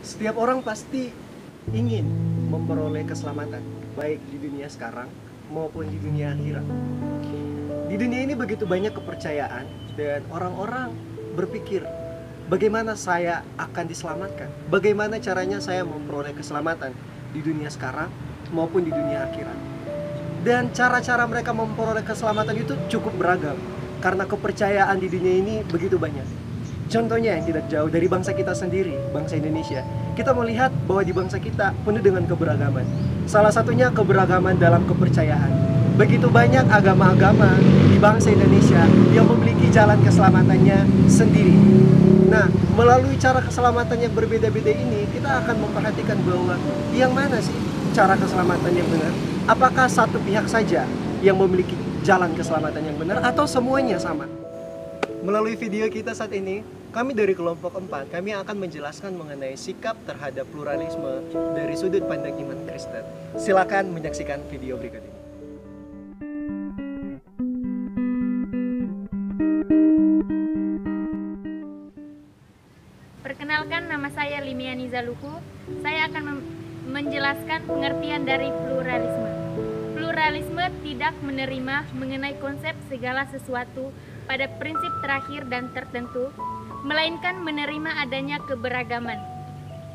Setiap orang pasti ingin memperoleh keselamatan, baik di dunia sekarang maupun di dunia akhirat. Di dunia ini begitu banyak kepercayaan dan orang-orang berpikir, bagaimana saya akan diselamatkan? Bagaimana caranya saya memperoleh keselamatan di dunia sekarang maupun di dunia akhirat? Dan cara-cara mereka memperoleh keselamatan itu cukup beragam karena kepercayaan di dunia ini begitu banyak. Contohnya yang tidak jauh dari bangsa kita sendiri, bangsa Indonesia. Kita melihat bahwa di bangsa kita penuh dengan keberagaman. Salah satunya keberagaman dalam kepercayaan. Begitu banyak agama-agama di bangsa Indonesia yang memiliki jalan keselamatannya sendiri. Nah, melalui cara keselamatan yang berbeda-beda ini, kita akan memperhatikan bahwa yang mana sih cara keselamatan yang benar? Apakah satu pihak saja yang memiliki jalan keselamatan yang benar atau semuanya sama? Melalui video kita saat ini, kami dari kelompok 4, kami akan menjelaskan mengenai sikap terhadap pluralisme dari sudut pandang iman Kristen. Silakan menyaksikan video berikut ini. Perkenalkan, nama saya Limiani Zaluhu. Saya akan menjelaskan pengertian dari pluralisme. Pluralisme tidak menerima mengenai konsep segala sesuatu pada prinsip terakhir dan tertentu, melainkan menerima adanya keberagaman.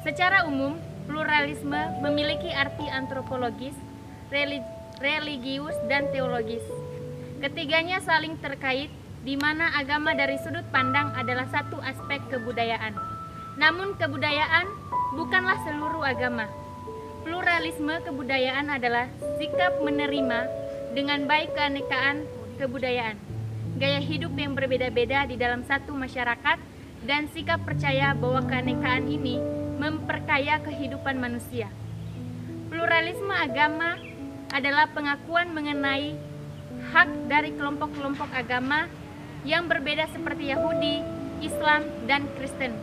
Secara umum, pluralisme memiliki arti antropologis, religius, dan teologis. Ketiganya saling terkait, di mana agama dari sudut pandang adalah satu aspek kebudayaan. Namun kebudayaan bukanlah seluruh agama. Pluralisme kebudayaan adalah sikap menerima dengan baik keanekaan kebudayaan, gaya hidup yang berbeda-beda di dalam satu masyarakat, dan sikap percaya bahwa keanekaan ini memperkaya kehidupan manusia. Pluralisme agama adalah pengakuan mengenai hak dari kelompok-kelompok agama yang berbeda seperti Yahudi, Islam, dan Kristen,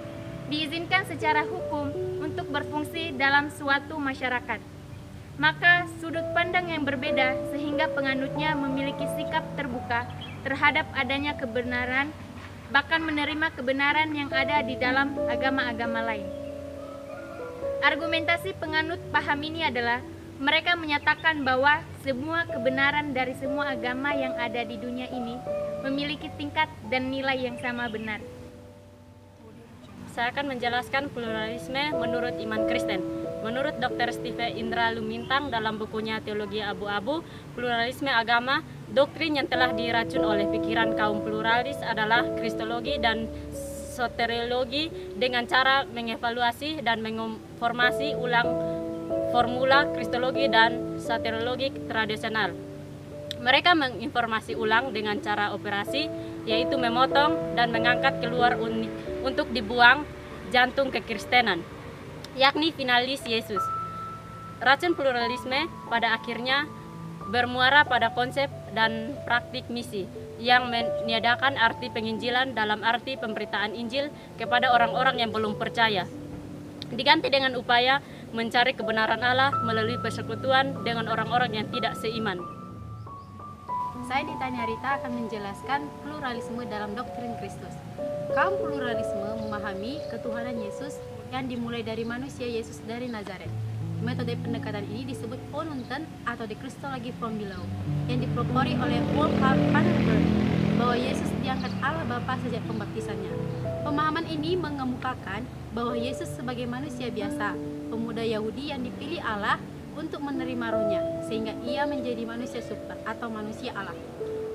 diizinkan secara hukum untuk berfungsi dalam suatu masyarakat. Maka sudut pandang yang berbeda sehingga penganutnya memiliki sikap terbuka terhadap adanya kebenaran, bahkan menerima kebenaran yang ada di dalam agama-agama lain. Argumentasi penganut paham ini adalah mereka menyatakan bahwa semua kebenaran dari semua agama yang ada di dunia ini memiliki tingkat dan nilai yang sama benar. Saya akan menjelaskan pluralisme menurut iman Kristen. Menurut Dr. Steve Indra Lumintang dalam bukunya Teologi Abu-Abu, pluralisme agama, doktrin yang telah diracun oleh pikiran kaum pluralis adalah kristologi dan soteriologi dengan cara mengevaluasi dan menginformasi ulang formula kristologi dan soteriologi tradisional. Mereka menginformasi ulang dengan cara operasi, yaitu memotong dan mengangkat keluar untuk dibuang jantung kekristenan, yakni finalis Yesus. Racun pluralisme pada akhirnya bermuara pada konsep dan praktik misi yang meniadakan arti penginjilan dalam arti pemberitaan Injil kepada orang-orang yang belum percaya, diganti dengan upaya mencari kebenaran Allah melalui persekutuan dengan orang-orang yang tidak seiman. Saya Ditanya Rita akan menjelaskan pluralisme dalam doktrin Kristus. Kaum pluralisme memahami ketuhanan Yesus yang dimulai dari manusia Yesus dari Nazaret. Metode pendekatan ini disebut Onunten atau the Christology from below, yang dipelopori oleh Wolfgang Pannenberg, bahwa Yesus diangkat Allah Bapa sejak pembaptisannya. Pemahaman ini mengemukakan bahwa Yesus sebagai manusia biasa, pemuda Yahudi yang dipilih Allah untuk menerima rohnya, sehingga ia menjadi manusia super atau manusia Allah.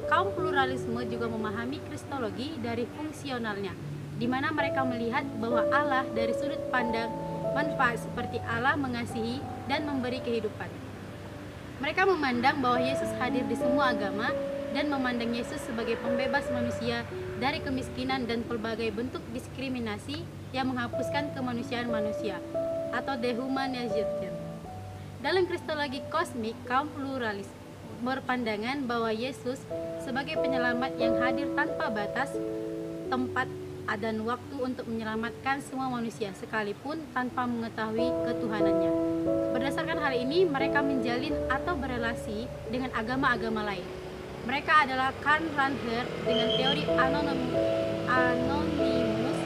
Kaum pluralisme juga memahami kristologi dari fungsionalnya, di mana mereka melihat bahwa Allah dari sudut pandang manfaat seperti Allah mengasihi dan memberi kehidupan. Mereka memandang bahwa Yesus hadir di semua agama dan memandang Yesus sebagai pembebas manusia dari kemiskinan dan berbagai bentuk diskriminasi yang menghapuskan kemanusiaan manusia atau dehumanization. Dalam kristologi kosmik, kaum pluralis berpandangan bahwa Yesus sebagai penyelamat yang hadir tanpa batas, tempat, dan waktu untuk menyelamatkan semua manusia sekalipun tanpa mengetahui ketuhanannya. Berdasarkan hal ini, mereka menjalin atau berelasi dengan agama-agama lain. Mereka adalah Karl Rahner dengan teori Anonymous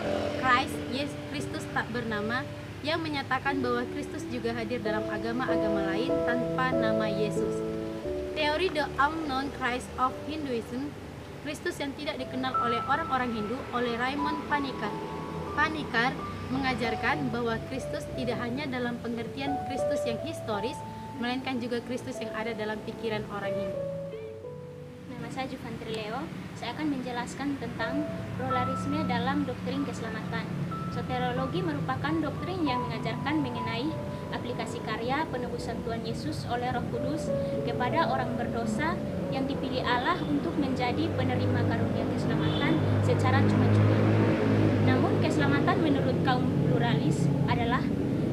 Christ, Yesus Kristus tak bernama, yang menyatakan bahwa Kristus juga hadir dalam agama-agama lain tanpa nama Yesus. Teori The Unknown Christ of Hinduism, Kristus yang tidak dikenal oleh orang-orang Hindu, oleh Raymond Panikar. Panikar mengajarkan bahwa Kristus tidak hanya dalam pengertian Kristus yang historis, melainkan juga Kristus yang ada dalam pikiran orang Hindu. Nama saya Juvantri Leo. Saya akan menjelaskan tentang pluralisme dalam doktrin keselamatan. Soteriologi merupakan doktrin yang mengajarkan mengenai aplikasi karya penebusan Tuhan Yesus oleh Roh Kudus kepada orang berdosa yang dipilih Allah untuk menjadi penerima karunia keselamatan secara cuma-cuma. Namun keselamatan menurut kaum pluralis adalah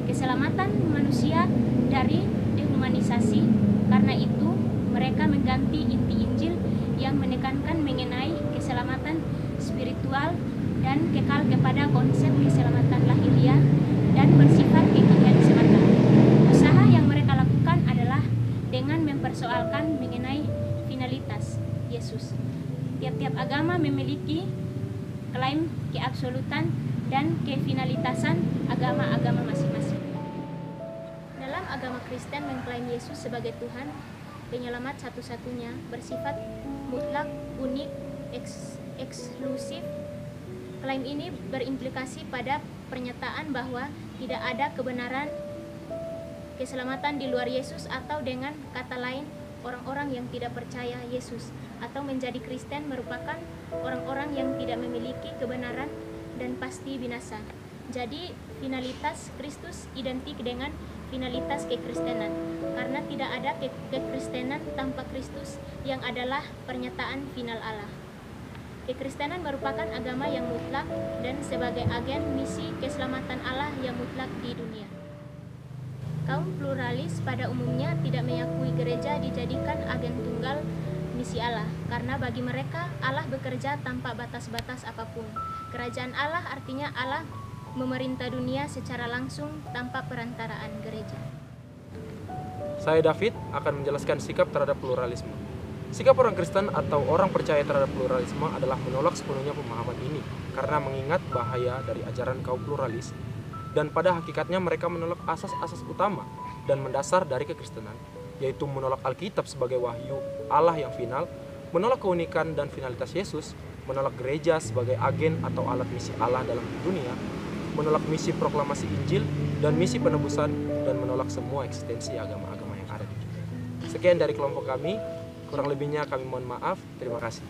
keselamatan manusia dari dehumanisasi. Karena itu mereka mengganti inti Injil yang menekankan mengenai keselamatan spiritual dan kekal kepada konsep keselamatan lahiriah dan bersifat kekinian semata. Usaha yang mereka lakukan adalah dengan mempersoalkan mengenai finalitas Yesus. Tiap-tiap agama memiliki klaim keabsolutan dan kefinalitasan agama-agama masing-masing. Dalam agama Kristen mengklaim Yesus sebagai Tuhan, penyelamat satu-satunya, bersifat mutlak, unik, eksklusif. Klaim ini berimplikasi pada pernyataan bahwa tidak ada kebenaran keselamatan di luar Yesus, atau dengan kata lain, orang-orang yang tidak percaya Yesus atau menjadi Kristen merupakan orang-orang yang tidak memiliki kebenaran dan pasti binasa. Jadi finalitas Kristus identik dengan finalitas kekristenan, karena tidak ada kekristenan tanpa Kristus yang adalah pernyataan final Allah. Kekristenan merupakan agama yang mutlak dan sebagai agen misi keselamatan Allah yang mutlak di dunia. Kaum pluralis pada umumnya tidak mengakui gereja dijadikan agen tunggal misi Allah, karena bagi mereka Allah bekerja tanpa batas-batas apapun. Kerajaan Allah artinya Allah memerintah dunia secara langsung tanpa perantaraan gereja. Saya David akan menjelaskan sikap terhadap pluralisme. Sikap orang Kristen atau orang percaya terhadap pluralisme adalah menolak sepenuhnya pemahaman ini karena mengingat bahaya dari ajaran kaum pluralis, dan pada hakikatnya mereka menolak asas-asas utama dan mendasar dari kekristenan, yaitu menolak Alkitab sebagai wahyu Allah yang final, menolak keunikan dan finalitas Yesus, menolak gereja sebagai agen atau alat misi Allah dalam dunia, menolak misi proklamasi Injil dan misi penebusan, dan menolak semua eksistensi agama-agama yang ada di dunia. Sekian dari kelompok kami. Kurang lebihnya kami mohon maaf. Terima kasih.